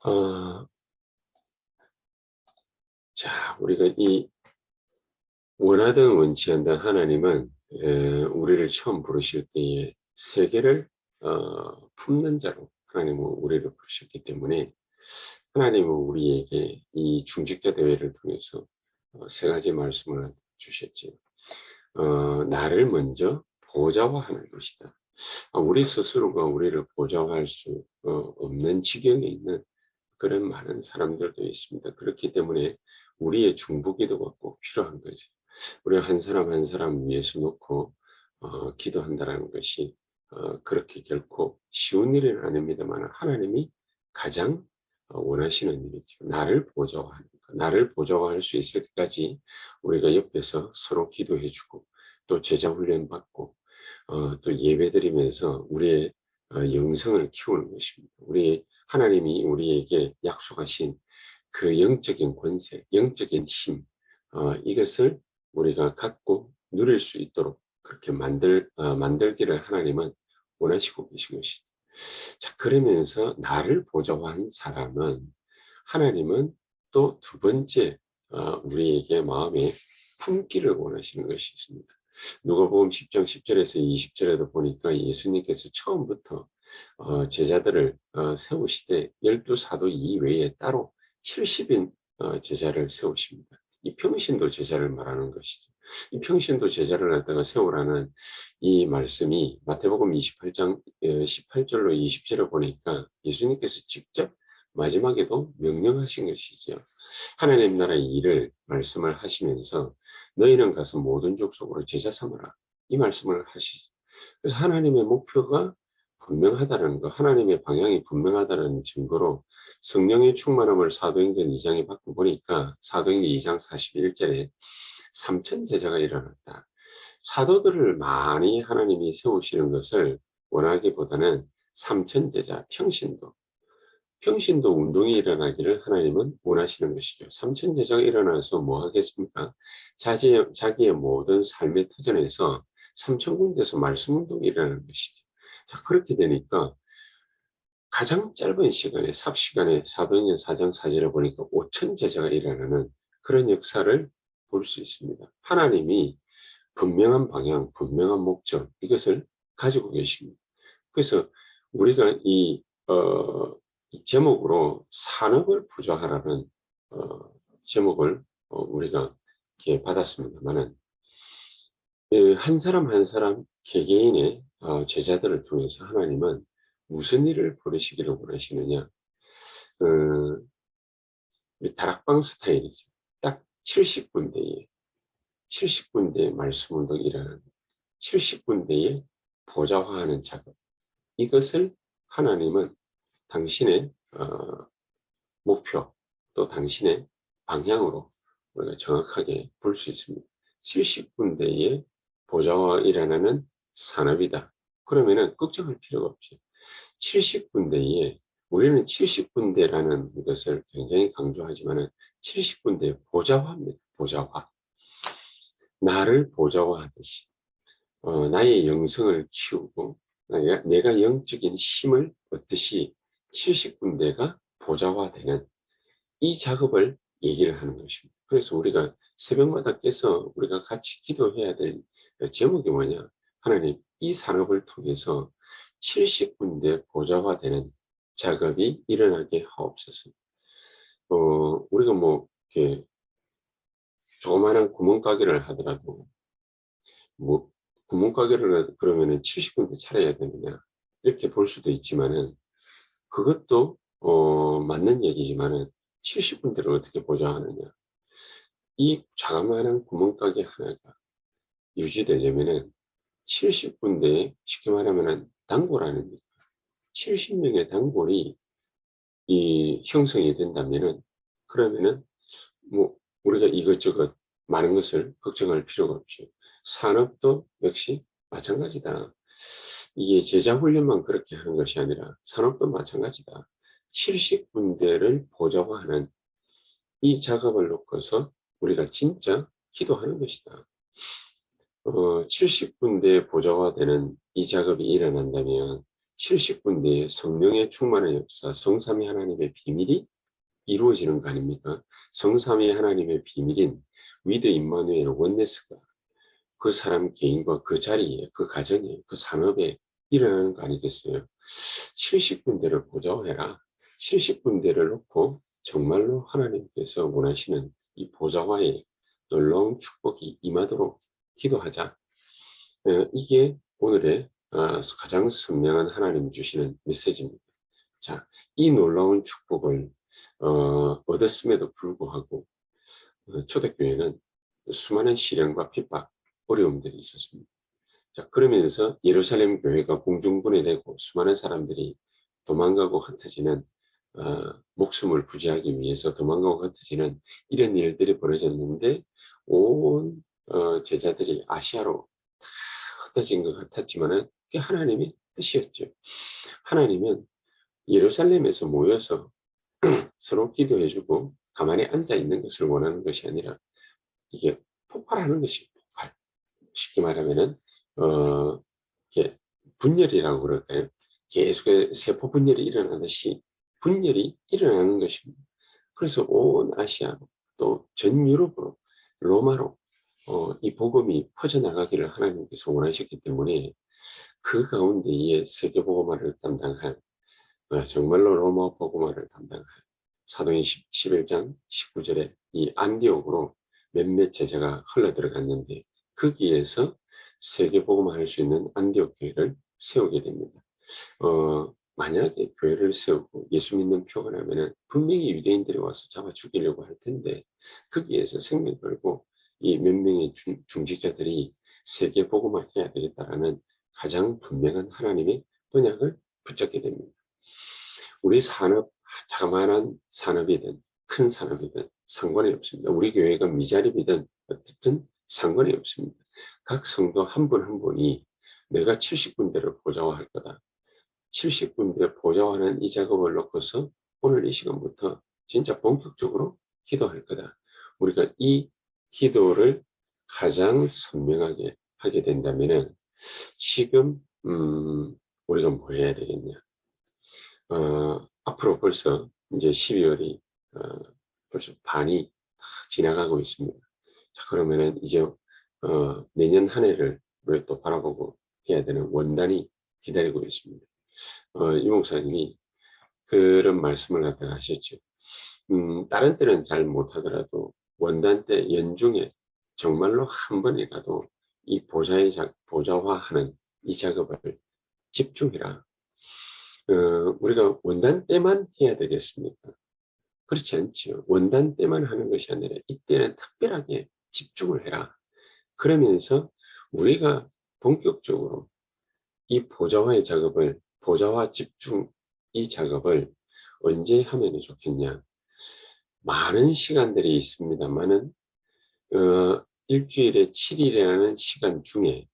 어, 자, 우리가 이 원하든 원치 않든 하나님은 우리를 처음 부르실 때에 세계를 품는 자로 하나님은 우리를 부르셨기 때문에 하나님은 우리에게 이 중직자 대회를 통해서 세 가지 말씀을 주셨지요. 나를 먼저 보좌화하는 것이다. 우리 스스로가 우리를 보좌화할 수 없는 지경에 있는 그런 많은 사람들도 있습니다. 그렇기 때문에 우리의 중보기도가 꼭 필요한 거죠. 우리 한 사람 한 사람 위해서 놓고 기도한다는 것이 그렇게 결코 쉬운 일은 아닙니다만 하나님이 가장 원하시는 일이죠. 나를 보좌화하는 것. 나를 보좌화할 수 있을 때까지 우리가 옆에서 서로 기도해주고 또 제자 훈련 받고 또 예배드리면서 우리의 영성을 키우는 것입니다. 우리 하나님이 우리에게 약속하신 그 영적인 권세, 영적인 힘, 이것을 우리가 갖고 누릴 수 있도록 그렇게 만들기를 하나님은 원하시고 계신 것이죠. 자, 그러면서 나를 보좌한 사람은 하나님은 또 두 번째 우리에게 마음에 품기를 원하시는 것이 있습니다. 누가복음 10장 10절에서 20절에도 보니까 예수님께서 처음부터 제자들을 세우시되 12사도 이외에 따로 70인 제자를 세우십니다. 이 평신도 제자를 말하는 것이죠. 이 평신도 제자를 갖다가 세우라는 이 말씀이 마태복음 28장 18절로 20절을 보니까 예수님께서 직접 마지막에도 명령하신 것이죠. 하나님 나라의 일을 말씀을 하시면서 너희는 가서 모든 족속으로 제자 삼아라. 이 말씀을 하시죠. 그래서 하나님의 목표가 분명하다는 것, 하나님의 방향이 분명하다는 증거로 성령의 충만함을 사도행전 2장에 받고 보니까 사도행전 2장 41절에 3천 제자가 일어났다. 사도들을 많이 하나님이 세우시는 것을 원하기보다는 3천 제자, 평신도 운동이 일어나기를 하나님은 원하시는 것이죠. 3천 제자가 일어나서 뭐 하겠습니까? 자기의 모든 삶의 터전에서 3천 군데서 말씀 운동이 일어나는 것이죠. 자, 그렇게 되니까 가장 짧은 시간에, 삽시간에 사도행전 4장 4절에 보니까 5천 제자가 일어나는 그런 역사를 볼 수 있습니다. 하나님이 분명한 방향, 분명한 목적, 이것을 가지고 계십니다. 그래서 우리가 이 제목으로 산업을 부조하라는 제목을 우리가 이렇게 받았습니다만은 한 사람 한 사람 개개인의 제자들을 통해서 하나님은 무슨 일을 벌이시기를 원하시느냐? 우리 다락방 스타일이죠. 딱 70군데에 70군데의 말씀 운동이라는 70군데의 보좌화하는 작업. 이것을 하나님은 당신의 목표 또 당신의 방향으로 우리가 정확하게 볼 수 있습니다. 70군데의 보좌와 일어나는 산업이다. 그러면은 걱정할 필요가 없죠. 70군데에 우리는 70군데라는 것을 굉장히 강조하지만은 70군데 보좌화입니다. 보좌화. 나를 보좌화하듯이 나의 영성을 키우고 내가 영적인 힘을 얻듯이 70군데가 보좌화되는 이 작업을 얘기를 하는 것입니다. 그래서 우리가 새벽마다 깨서 우리가 같이 기도해야 될 제목이 뭐냐? 하나님, 이 산업을 통해서 70군데 보좌화되는 작업이 일어나게 하옵소서. 우리가 뭐 이렇게 조그마한 구멍가게를 하더라도 뭐 구멍가게를 그러면은 70군데 차려야 되느냐 이렇게 볼 수도 있지만은 그것도 맞는 얘기지만은 70군데를 어떻게 보좌하느냐. 이 자그마한 구멍가게 하나가 유지되려면은 70군데 쉽게 말하면은 단골 아닙니까? 70명의 단골이 이 형성이 된다면은 그러면은 뭐 우리가 이것저것 많은 것을 걱정할 필요가 없죠. 산업도 역시 마찬가지다. 이게 제자 훈련만 그렇게 하는 것이 아니라 산업도 마찬가지다. 70군데를 보좌화하는 이 작업을 놓고서 우리가 진짜 기도하는 것이다. 70군데 보좌화되는 이 작업이 일어난다면 70군데의 성령의 충만한 역사, 성삼위 하나님의 비밀이 이루어지는 거 아닙니까? 성삼위 하나님의 비밀인 위드 임마누엘 원네스가 그 사람 개인과 그 자리에, 그 가정에, 그 산업에 일어나는 거 아니겠어요? 70군데를 보좌해라. 70군데를 놓고 정말로 하나님께서 원하시는 이 보좌와의 놀라운 축복이 임하도록 기도하자. 이게 오늘의 가장 선명한 하나님 주시는 메시지입니다. 자, 이 놀라운 축복을 얻었음에도 불구하고 초대교회는 수많은 시련과 핍박, 어려움들이 있었습니다. 자, 그러면서 예루살렘 교회가 공중분해되고 수많은 사람들이 도망가고 흩어지는 목숨을 부지하기 위해서 도망가고 흩어지는 이런 일들이 벌어졌는데 온 제자들이 아시아로 다 흩어진 것 같았지만은 그게 하나님의 뜻이었죠. 하나님은 예루살렘에서 모여서 서로 기도해주고 가만히 앉아 있는 것을 원하는 것이 아니라 이게 폭발하는 것이 폭발. 쉽게 말하면은 이렇게 분열이라고 그럴까요? 계속 세포 분열이 일어나듯이 분열이 일어나는 것입니다. 그래서 온 아시아로 또 전 유럽으로 로마로 이 복음이 퍼져나가기를 하나님께서 원하셨기 때문에 그 가운데에 세계복음화를 담당할 정말로 로마 복음화를 담당할 사도행 11장 19절에 이 안디옥으로 몇몇 제자가 흘러들어갔는데 거기에서 세계복음화 할 수 있는 안디옥 교회를 세우게 됩니다. 만약에 교회를 세우고 예수 믿는 표가 나면은 분명히 유대인들이 와서 잡아 죽이려고 할 텐데 거기에서 생명 걸고 이 몇 명의 중직자들이 세계복음화 해야 되겠다라는 가장 분명한 하나님의 언약을 붙잡게 됩니다. 우리 산업, 자그마한 산업이든 큰 산업이든 상관이 없습니다. 우리 교회가 미자립이든 어쨌든 상관이 없습니다. 각 성도 한 분 한 분이 내가 70군데를 보좌할 거다. 70군데 보좌하는 이 작업을 놓고서 오늘 이 시간부터 진짜 본격적으로 기도할 거다. 우리가 이 기도를 가장 선명하게 하게 된다면은 지금 우리가 뭐 해야 되겠냐? 앞으로 벌써 이제 12월이 벌써 반이 다 지나가고 있습니다. 자, 그러면은 이제 내년 한 해를 우리 또 바라보고 해야 되는 원단이 기다리고 있습니다. 이 목사님이 그런 말씀을 갖다가 하셨죠. 다른 때는 잘 못하더라도 원단 때 연중에 정말로 한 번이라도 이 보좌화하는 이 작업을 집중해라. 우리가 원단 때만 해야 되겠습니까? 그렇지 않지요. 원단 때만 하는 것이 아니라 이때는 특별하게 집중을 해라. 그러면서 우리가 본격적으로 이 보좌화 집중 이 작업을 언제 하면 좋겠냐. 많은 시간들이 있습니다만은 일주일에 7일이라는 시간 중에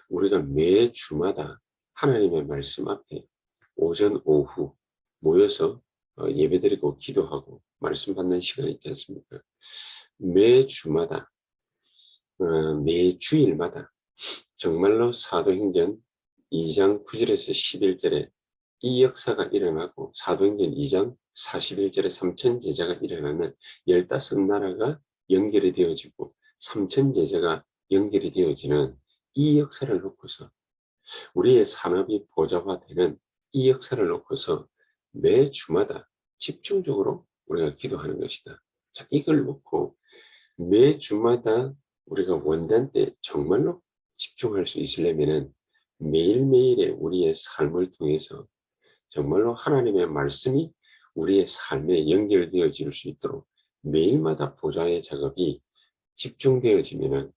우리가 매 주마다 하나님의 말씀 앞에 오전 오후 모여서 예배드리고 기도하고 말씀 받는 시간 있지 않습니까? 매 주마다 매 주일마다 정말로 사도행전 2장 9절에서 11절에 이 역사가 일어나고 사도행전 2장 41절에 3천 제자가 일어나는 15나라가 연결이 되어지고 3천 제자가 연결이 되어지는 이 역사를 놓고서 우리의 산업이 보좌화되는 이 역사를 놓고서 매 주마다 집중적으로 우리가 기도하는 것이다. 자, 이걸 놓고 매 주마다 우리가 원단 때 정말로 집중할 수 있으려면은 매일매일의 우리의 삶을 통해서 정말로 하나님의 말씀이 우리의 삶에 연결되어질 수 있도록 매일마다 보좌의 작업이 집중되어지면은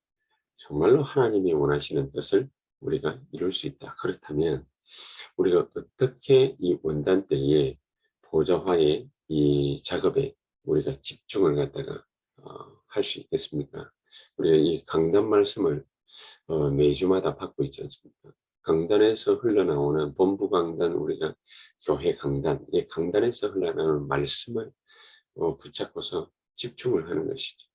정말로 하나님이 원하시는 뜻을 우리가 이룰 수 있다. 그렇다면 우리가 어떻게 이 원단 때에 보좌화의 이 작업에 우리가 집중을 갖다가 할 수 있겠습니까? 우리가 이 강단 말씀을 매주마다 받고 있지 않습니까? 강단에서 흘러나오는 본부 강단, 우리가 교회 강단, 이 강단에서 흘러나오는 말씀을 붙잡고서 집중을 하는 것이죠.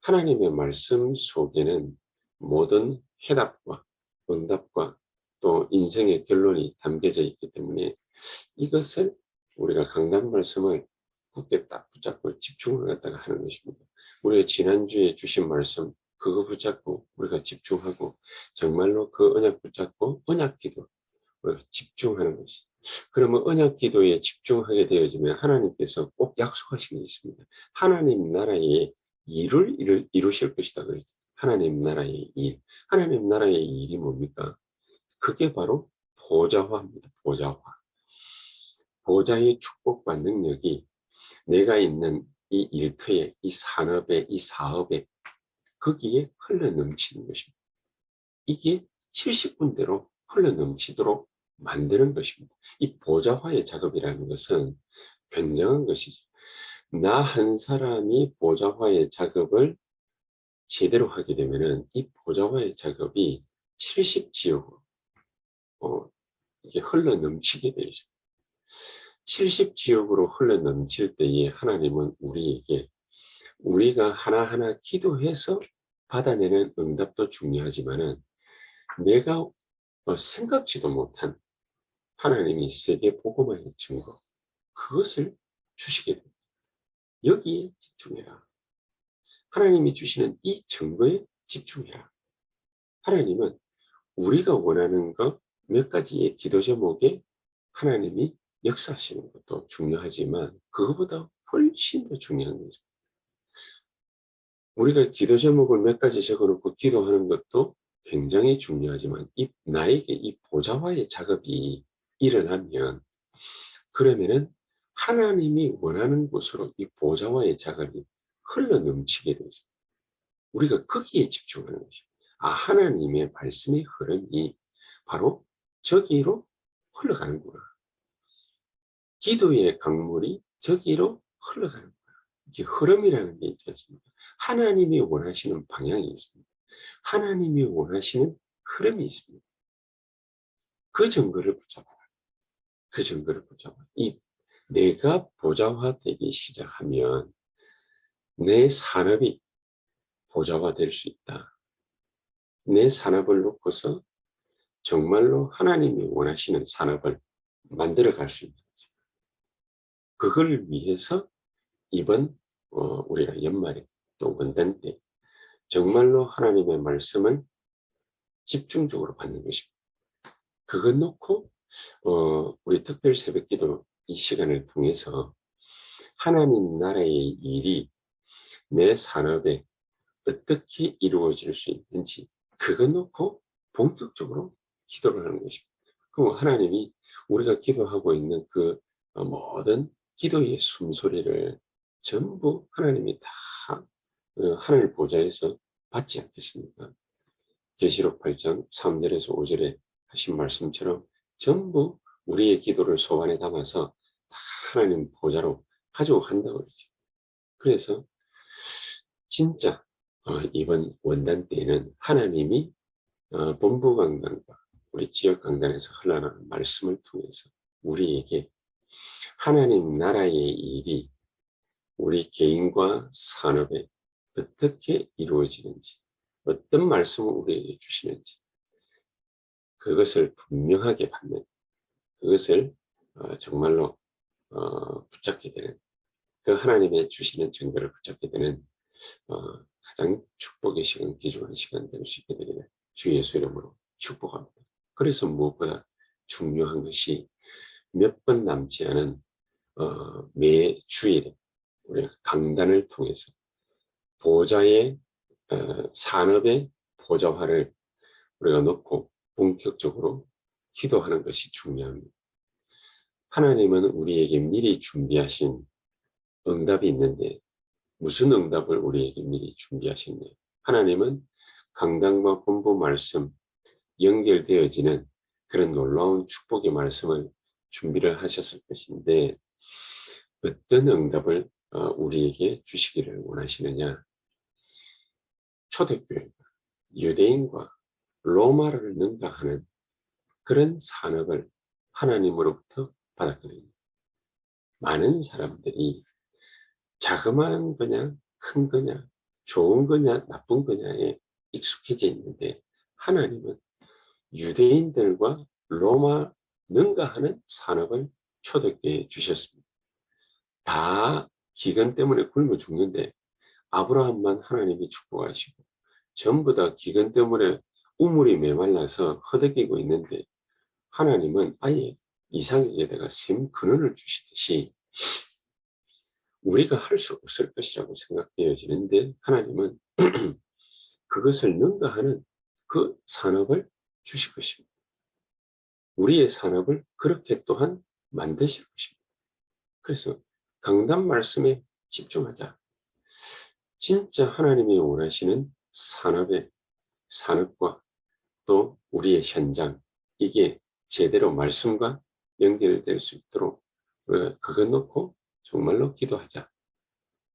하나님의 말씀 속에는 모든 해답과 응답과 또 인생의 결론이 담겨져 있기 때문에 이것을 우리가 강단 말씀을 굳게 딱 붙잡고 집중을 갖다가 하는 것입니다. 우리가 지난주에 주신 말씀 그거 붙잡고 우리가 집중하고 정말로 그 언약 붙잡고 언약 기도 우리가 집중하는 것이. 그러면 언약 기도에 집중하게 되어지면 하나님께서 꼭 약속하신 게 있습니다. 하나님 나라의 일을 이루실 것이다. 그랬죠. 하나님 나라의 일. 하나님 나라의 일이 뭡니까? 그게 바로 보좌화입니다. 보좌화. 보좌의 축복과 능력이 내가 있는 이 일터에, 이 산업에, 이 사업에 거기에 흘러넘치는 것입니다. 이게 70군데로 흘러넘치도록 만드는 것입니다. 이 보좌화의 작업이라는 것은 굉장한 것이죠. 나 한 사람이 보좌화의 작업을 제대로 하게 되면은 이 보좌화의 작업이 70지역으로 이게 흘러넘치게 되죠. 70지역으로 흘러넘칠 때에 하나님은 우리에게 우리가 하나하나 기도해서 받아내는 응답도 중요하지만은 내가 생각지도 못한 하나님이 세계 복음화의 증거 그것을 주시게 됩니다. 여기에 집중해라. 하나님이 주시는 이 증거에 집중해라. 하나님은 우리가 원하는 것 몇 가지의 기도 제목에 하나님이 역사하시는 것도 중요하지만 그것보다 훨씬 더 중요한 거죠. 우리가 기도 제목을 몇 가지 적어놓고 기도하는 것도 굉장히 중요하지만 나에게 이 보좌화의 작업이 일어나면 그러면은 하나님이 원하는 곳으로 이 보좌화의 작업이 흘러넘치게 되죠. 우리가 거기에 집중하는 것이죠. 아, 하나님의 말씀의 흐름이 바로 저기로 흘러가는구나. 기도의 강물이 저기로 흘러가는 거야. 이게 흐름이라는 게 있지 않습니까? 하나님이 원하시는 방향이 있습니다. 하나님이 원하시는 흐름이 있습니다. 그 증거를 붙잡아라. 그 증거를 붙잡아. 내가 보좌화되기 시작하면 내 산업이 보좌화될 수 있다. 내 산업을 놓고서 정말로 하나님이 원하시는 산업을 만들어 갈 수 있는 거죠. 그걸 위해서 이번 우리가 연말에 또 원단 때 정말로 하나님의 말씀을 집중적으로 받는 것입니다. 그것 놓고 우리 특별 새벽기도 이 시간을 통해서 하나님 나라의 일이 내 산업에 어떻게 이루어질 수 있는지 그것 놓고 본격적으로 기도를 하는 것입니다. 그럼 하나님이 우리가 기도하고 있는 그 모든 기도의 숨소리를 전부 하나님이 다 하늘 보좌에서 받지 않겠습니까? 계시록 8장 3절에서 5절에 하신 말씀처럼 전부 우리의 기도를 소환에 담아서 다 하나님 보좌로 가지고 간다고 그러죠. 그래서 진짜 이번 원단 때에는 하나님이 본부 강단과 우리 지역 강단에서 흘러나오는 말씀을 통해서 우리에게 하나님 나라의 일이 우리 개인과 산업에 어떻게 이루어지는지 어떤 말씀을 우리에게 주시는지 그것을 분명하게 받는 그것을 정말로 붙잡게 되는 그 하나님의 주시는 증거를 붙잡게 되는 가장 축복의 시간, 귀중한 시간 될 수 있게 되기를 주 예수 이름으로 축복합니다. 그래서 무엇보다 중요한 것이 몇 번 남지 않은 매 주일에 우리가 강단을 통해서 보좌의 산업의 보좌화를 우리가 놓고 본격적으로 기도하는 것이 중요합니다. 하나님은 우리에게 미리 준비하신 응답이 있는데 무슨 응답을 우리에게 미리 준비하셨나요? 하나님은 강단과 본부 말씀 연결되어지는 그런 놀라운 축복의 말씀을 준비를 하셨을 것인데 어떤 응답을 우리에게 주시기를 원하시느냐? 초대교회가 유대인과 로마를 능가하는 그런 산업을 하나님으로부터 받았거든요. 많은 사람들이 자그마한 거냐, 큰 거냐, 좋은 거냐, 나쁜 거냐에 익숙해져 있는데 하나님은 유대인들과 로마 능가하는 산업을 초대교회에 주셨습니다. 다 기근 때문에 굶어 죽는데 아브라함만 하나님이 축복하시고 전부 다 기근 때문에 우물이 메말라서 허덕이고 있는데 하나님은 아예 이삭에게다가 샘 근원을 주시듯이 우리가 할 수 없을 것이라고 생각되어지는데 하나님은 그것을 능가하는 그 산업을 주실 것입니다. 우리의 산업을 그렇게 또한 만드실 것입니다. 그래서 강단 말씀에 집중하자. 진짜 하나님이 원하시는 산업과 또 우리의 현장, 이게 제대로 말씀과 연결될 수 있도록 우리가 그것 놓고 정말로 기도하자.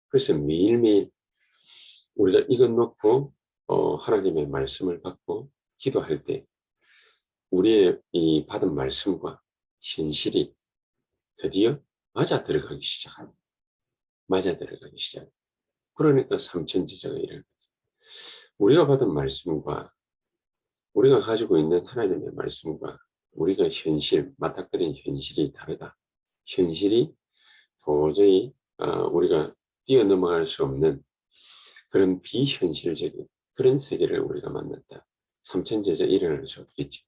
그래서 매일매일 우리가 이것 놓고 하나님의 말씀을 받고 기도할 때 우리의 이 받은 말씀과 현실이 드디어 맞아 들어가기 시작합니다. 맞아 들어가기 시작. 그러니까 삼천지자가 일어나죠. 우리가 받은 말씀과 우리가 가지고 있는 하나님의 말씀과 우리가 맞닥뜨린 현실이 다르다. 현실이 도저히 우리가 뛰어넘어갈 수 없는 그런 비현실적인 그런 세계를 우리가 만났다. 삼천제자 일어날 수 없겠지.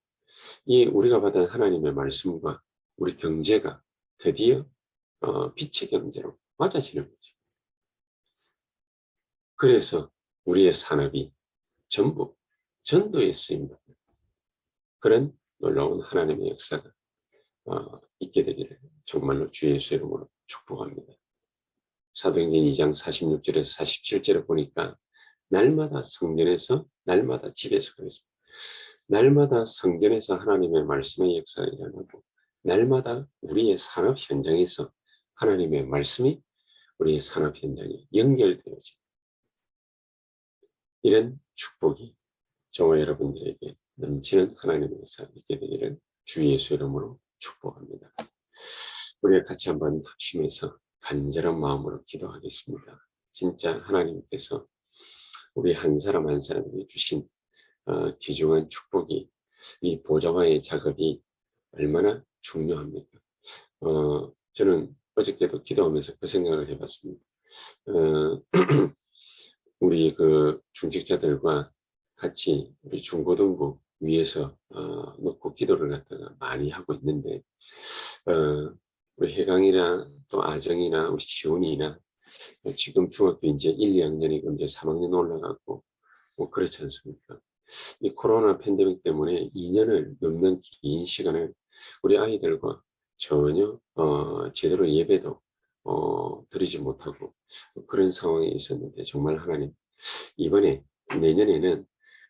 이 우리가 받은 하나님의 말씀과 우리 경제가 드디어 빛의 경제로 맞아지는 거죠. 그래서 우리의 산업이 전부 전도에 쓰임받는 그런 놀라운 하나님의 역사가 있게 되기를 정말로 주 예수 이름으로 축복합니다. 사도행전 2장 46절에서 47절에 보니까 날마다 성전에서 날마다 집에서 그랬습니다. 날마다 성전에서 하나님의 말씀의 역사가 일어나고 날마다 우리의 산업 현장에서 하나님의 말씀이 우리의 산업 현장에 연결되어집니다. 이런 축복이 저와 여러분들에게 넘치는 하나님의 역사가 있게 되기를 주 예수 이름으로 축복합니다. 우리가 같이 한번 합심해서 간절한 마음으로 기도하겠습니다. 진짜 하나님께서 우리 한 사람 한 사람에게 주신 귀중한 축복이 이 보좌와의 작업이 얼마나 중요합니까? 저는 어저께도 기도하면서 그 생각을 해봤습니다. 우리 그 중직자들과 같이 우리 중고등부 위에서 놓고 기도를 갖다가 많이 하고 있는데 우리 혜강이나 또 아정이나 우리 지훈이나 지금 중학교 이제 1, 2학년이고 이제 3학년 올라가고 뭐 그렇지 않습니까? 이 코로나 팬데믹 때문에 2년을 넘는 긴 시간을 우리 아이들과 전혀 제대로 예배도 드리지 못하고 그런 상황에 있었는데 정말 하나님 이번에 내년에는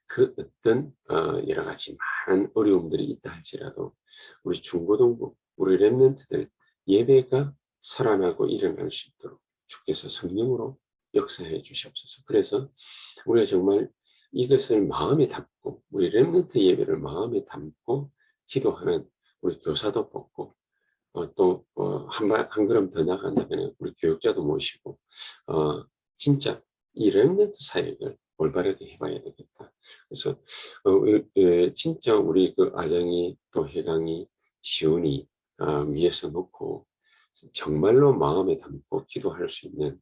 그 어떤 여러 가지 많은 어려움들이 있다 할지라도 우리 중고등부 우리 랩런트들 예배가 살아나고 일어날 수 있도록 주께서 성령으로 역사해 주시옵소서. 그래서 우리가 정말 이것을 마음에 담고 우리 랩런트 예배를 마음에 담고 기도하는 우리 교사도 뽑고 한 걸음 더 나간다면 우리 교육자도 모시고 진짜 이 랩런트 사역을 올바르게 해봐야 되겠다. 그래서 진짜 우리 그 아정이 또 혜강이 지훈이 위에서 놓고 정말로 마음에 담고 기도할 수 있는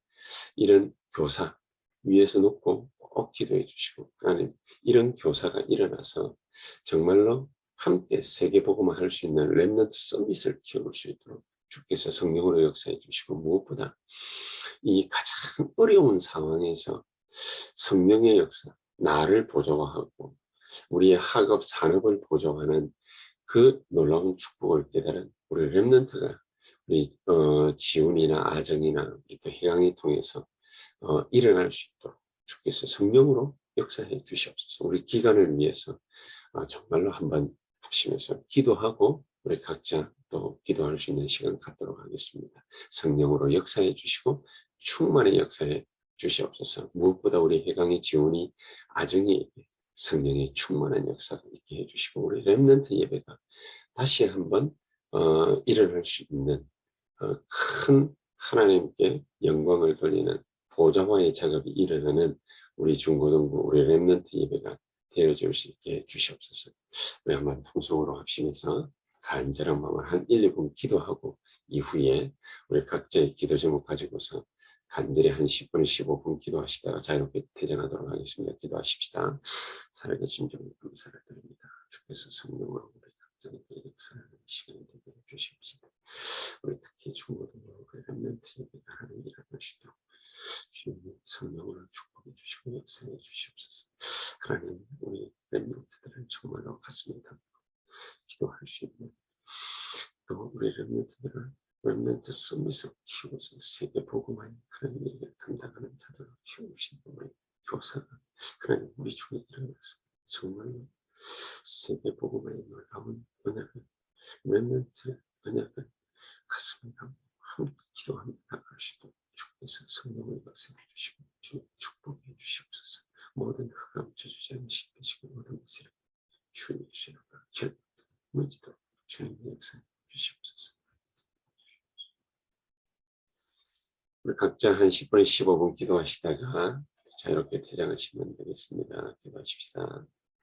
이런 교사 위에서 놓고 꼭 기도해 주시고 하나님 이런 교사가 일어나서 정말로 함께 세계복음을 할 수 있는 랩런트 서밋을 키워볼 수 있도록 주께서 성령으로 역사해 주시고 무엇보다 이 가장 어려운 상황에서 성령의 역사, 나를 보조하고 우리의 학업, 산업을 보조하는 그 놀라운 축복을 깨달은 우리 랩런트가 우리 지훈이나 아정이나 우리 또 혜강이 통해서 일어날 수 있도록 주께서 성령으로 역사해 주시옵소서. 우리 기간을 위해서 정말로 한번 합심해서 기도하고 우리 각자 또 기도할 수 있는 시간 갖도록 하겠습니다. 성령으로 역사해 주시고 충만히 역사해 주시옵소서. 무엇보다 우리 혜강의 지훈이 아정이 성령의 충만한 역사가 있게 해주시고 우리 렘넌트 예배가 다시 한번 일어날 수 있는 큰 하나님께 영광을 돌리는 보좌와의 작업이 일어나는 우리 중고등부 우리 렘넌트 예배가 되어줄 수 있게 해주시옵소서. 우리 한번 통성으로 합심해서 간절한 마음을 한 1, 2분 기도하고 이후에 우리 각자의 기도 제목 가지고서 간절히 한 10분, 15분 기도하시다가 자유롭게 퇴장하도록 하겠습니다. 기도하십시다. 살아계신 주님 감사를 드립니다. 주께서 성령으로 우리 각자에게 역사하는 시간이 되게 해주십시오. 우리 특히 중고등부 렘넌트 예배 하나님 일어나시도록 주님의 성령으로 축복해 주시고 역사해 주시옵소서. 하나님 우리 렘넌트들은 정말로 가슴이 담고 기도할 수 있는 또 우리 렘넌트 서밋으로 키워서 세계 복음화의 하나님 일을 감당하는 자들로 키우신 우리 교사가 하나님 우리 중에 일어나서 정말로 세계 복음화의 놀라운 언약을 렘넌트 언약을 가슴에 담고 함께 기도하며 나갈 수 있도록 주께서 성령을 역사해 주시고 주님 축복해 주시옵소서. 모든 흑암 저주자는 시키시고 모든 것을 주님의 죄로 결코 무지도록 주님의 역사해 주시옵소서. 우리 각자 한 10분, 15분 기도하시다가 자유롭게 퇴장하시면 되겠습니다. 기도하십시다.